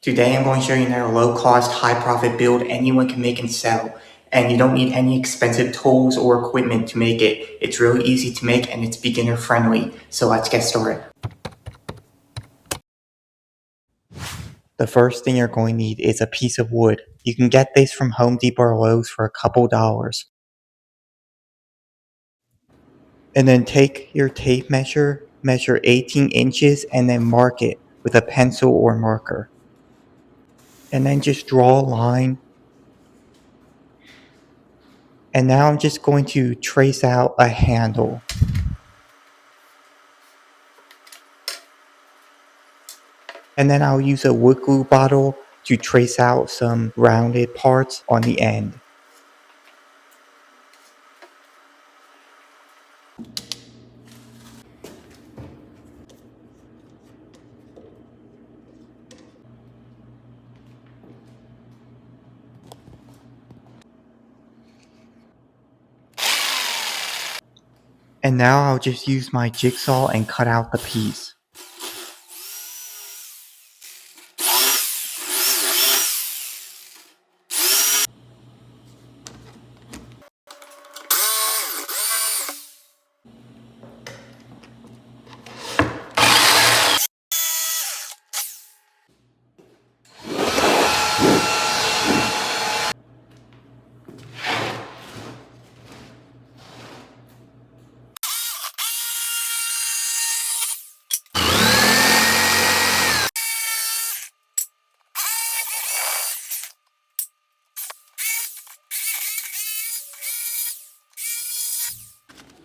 Today I'm going to show you another low-cost, high-profit build anyone can make and sell. And you don't need any expensive tools or equipment to make it. It's really easy to make and it's beginner friendly. So let's get started. The first thing you're going to need is a piece of wood. You can get this from Home Depot or Lowe's for a couple dollars. And then take your tape measure, measure 18 inches, and then mark it with a pencil or marker. And then just draw a line. And now I'm just going to trace out a handle. And then I'll use a wood glue bottle to trace out some rounded parts on the end. And now I'll just use my jigsaw and cut out the piece.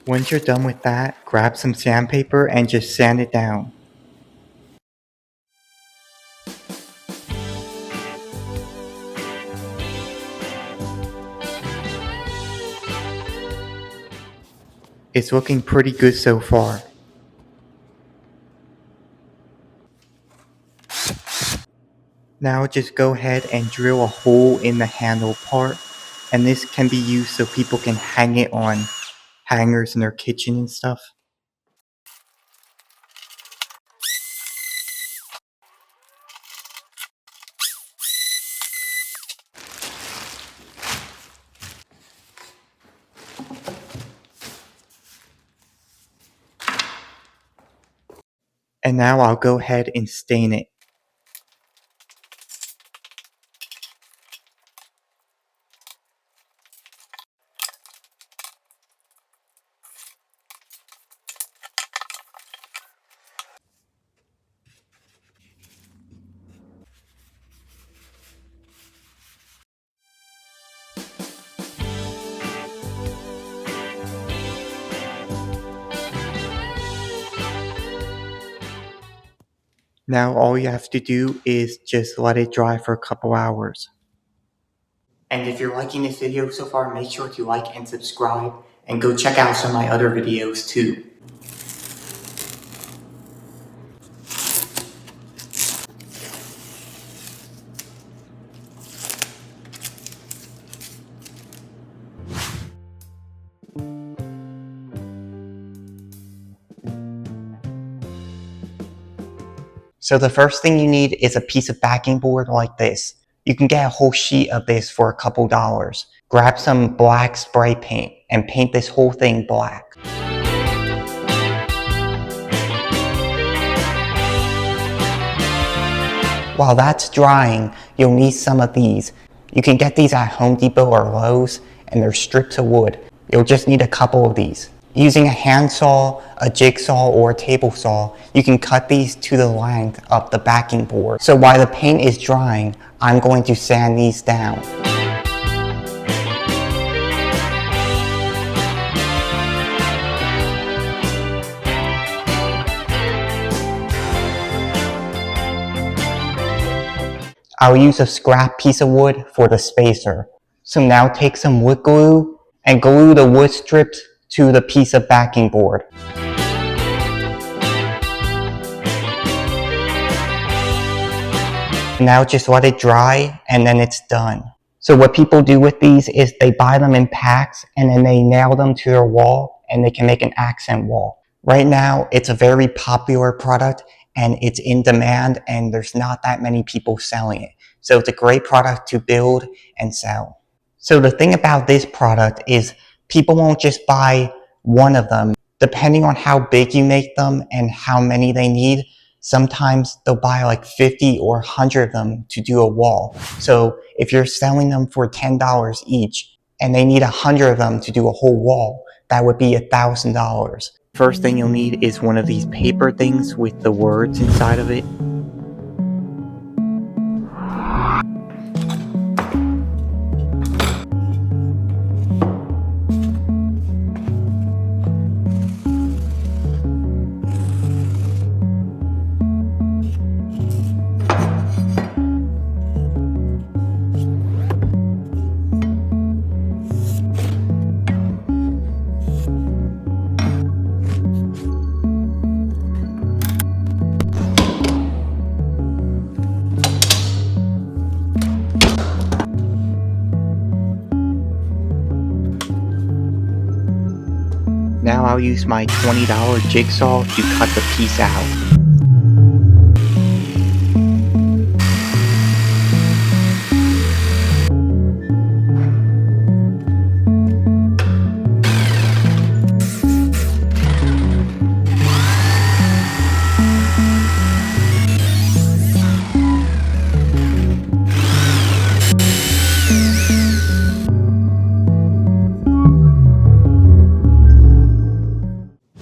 Once you're done with that, grab some sandpaper and just sand it down. It's looking pretty good so far. Now just go ahead and drill a hole in the handle part, and this can be used so people can hang it on hangers in their kitchen and stuff. And now I'll go ahead and stain it. Now all you have to do is just let it dry for a couple hours. And if you're liking this video so far, make sure to like and subscribe, and go check out some of my other videos too. So the first thing you need is a piece of backing board like this. You can get a whole sheet of this for a couple dollars. Grab some black spray paint and paint this whole thing black. While that's drying, you'll need some of these. You can get these at Home Depot or Lowe's, and they're strips of wood. You'll just need a couple of these. Using a handsaw, a jigsaw, or a table saw, you can cut these to the length of the backing board. So while the paint is drying, I'm going to sand these down. I'll use a scrap piece of wood for the spacer. So now take some wood glue and glue the wood strips to the piece of backing board. Now just let it dry and then it's done. So what people do with these is they buy them in packs and then they nail them to their wall and they can make an accent wall. Right now it's a very popular product and it's in demand and there's not that many people selling it. So it's a great product to build and sell. So the thing about this product is people won't just buy one of them. Depending on how big you make them and how many they need, sometimes they'll buy like 50 or 100 of them to do a wall. So if you're selling them for $10 each and they need 100 of them to do a whole wall, that would be $1,000. First thing you'll need is one of these paper things with the words inside of it. Now I'll use my $20 jigsaw to cut the piece out.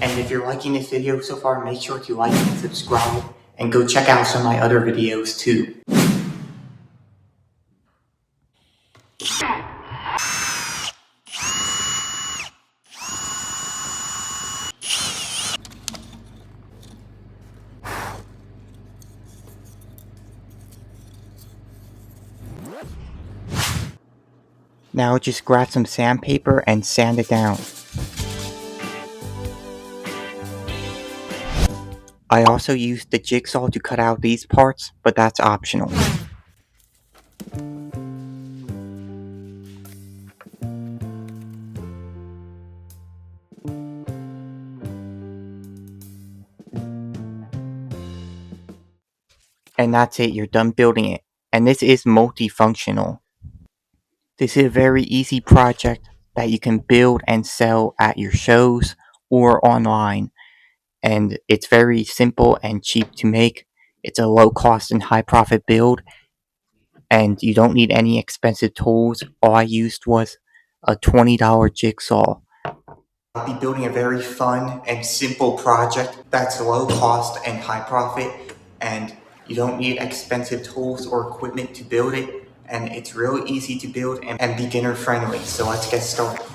And if you're liking this video so far, make sure to like and subscribe, and go check out some of my other videos too. Now just grab some sandpaper and sand it down. I also used the jigsaw to cut out these parts, but that's optional. And that's it, you're done building it. And this is multifunctional. This is a very easy project that you can build and sell at your shows or online. And it's very simple and cheap to make. It's a low cost and high profit build, and you don't need any expensive tools. All I used was a $20 jigsaw. I'll be building a very fun and simple project that's low cost and high profit, and you don't need expensive tools or equipment to build it, and it's really easy to build and beginner friendly. So let's get started.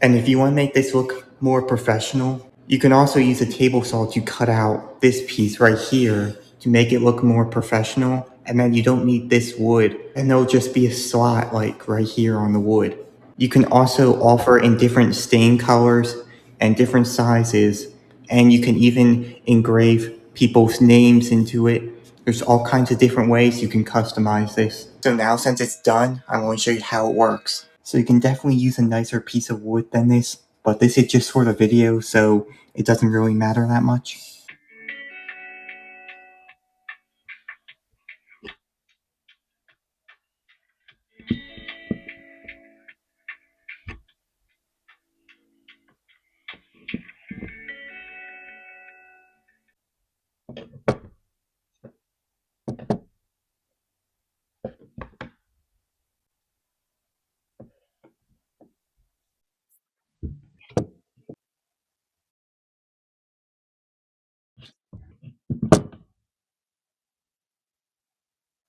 And if you want to make this look more professional, you can also use a table saw to cut out this piece right here to make it look more professional. And then you don't need this wood, and there'll just be a slot like right here on the wood. You can also offer in different stain colors and different sizes, and you can even engrave people's names into it. There's all kinds of different ways you can customize this. So now since it's done, I want to show you how it works. So you can definitely use a nicer piece of wood than this, but this is just for the video, so it doesn't really matter that much.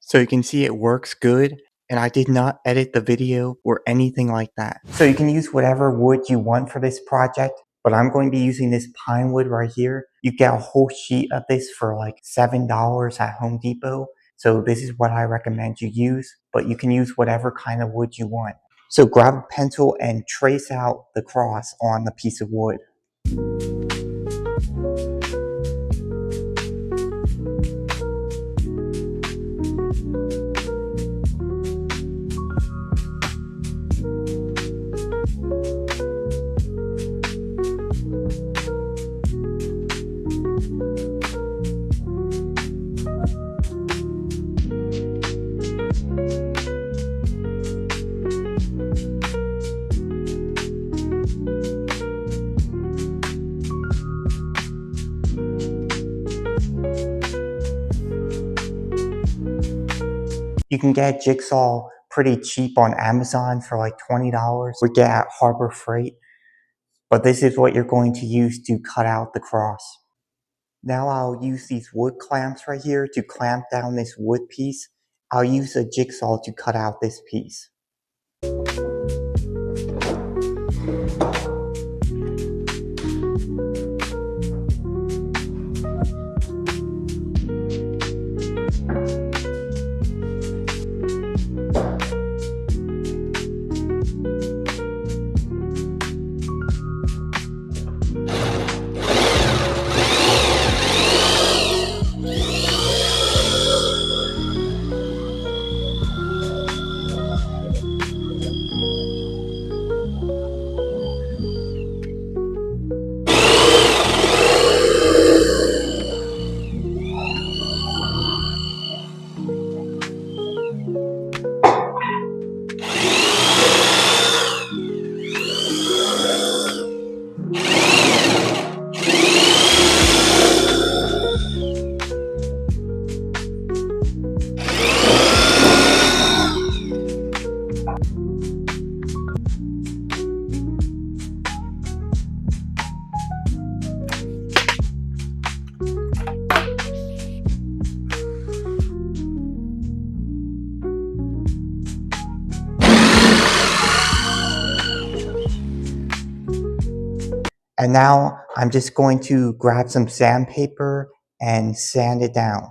So you can see it works good, and I did not edit the video or anything like that. So you can use whatever wood you want for this project, but I'm going to be using this pine wood right here. You get a whole sheet of this for like $7 at Home Depot. So this is what I recommend you use, but you can use whatever kind of wood you want. So grab a pencil and trace out the cross on the piece of wood. You can get jigsaw pretty cheap on Amazon for like $20. We get at Harbor Freight. But this is what you're going to use to cut out the cross. Now I'll use these wood clamps right here to clamp down this wood piece. I'll use a jigsaw to cut out this piece. And now I'm just going to grab some sandpaper and sand it down.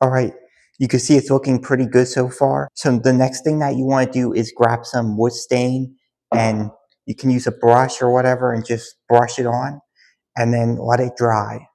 All right, you can see it's looking pretty good so far. So the next thing that you want to do is grab some wood stain, and you can use a brush or whatever and just brush it on and then let it dry.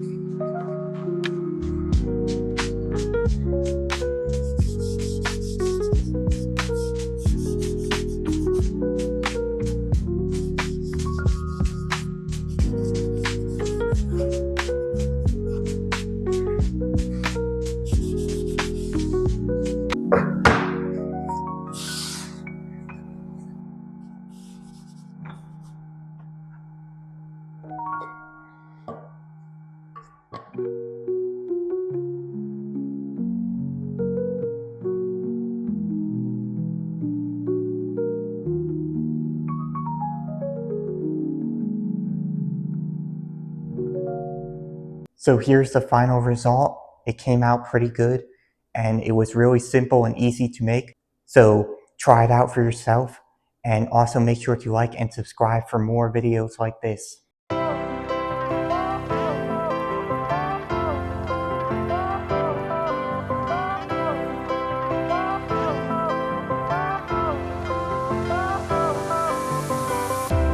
So here's the final result. It came out pretty good. and it was really simple and easy to make. So try it out for yourself, and also make sure to like and subscribe for more videos like this.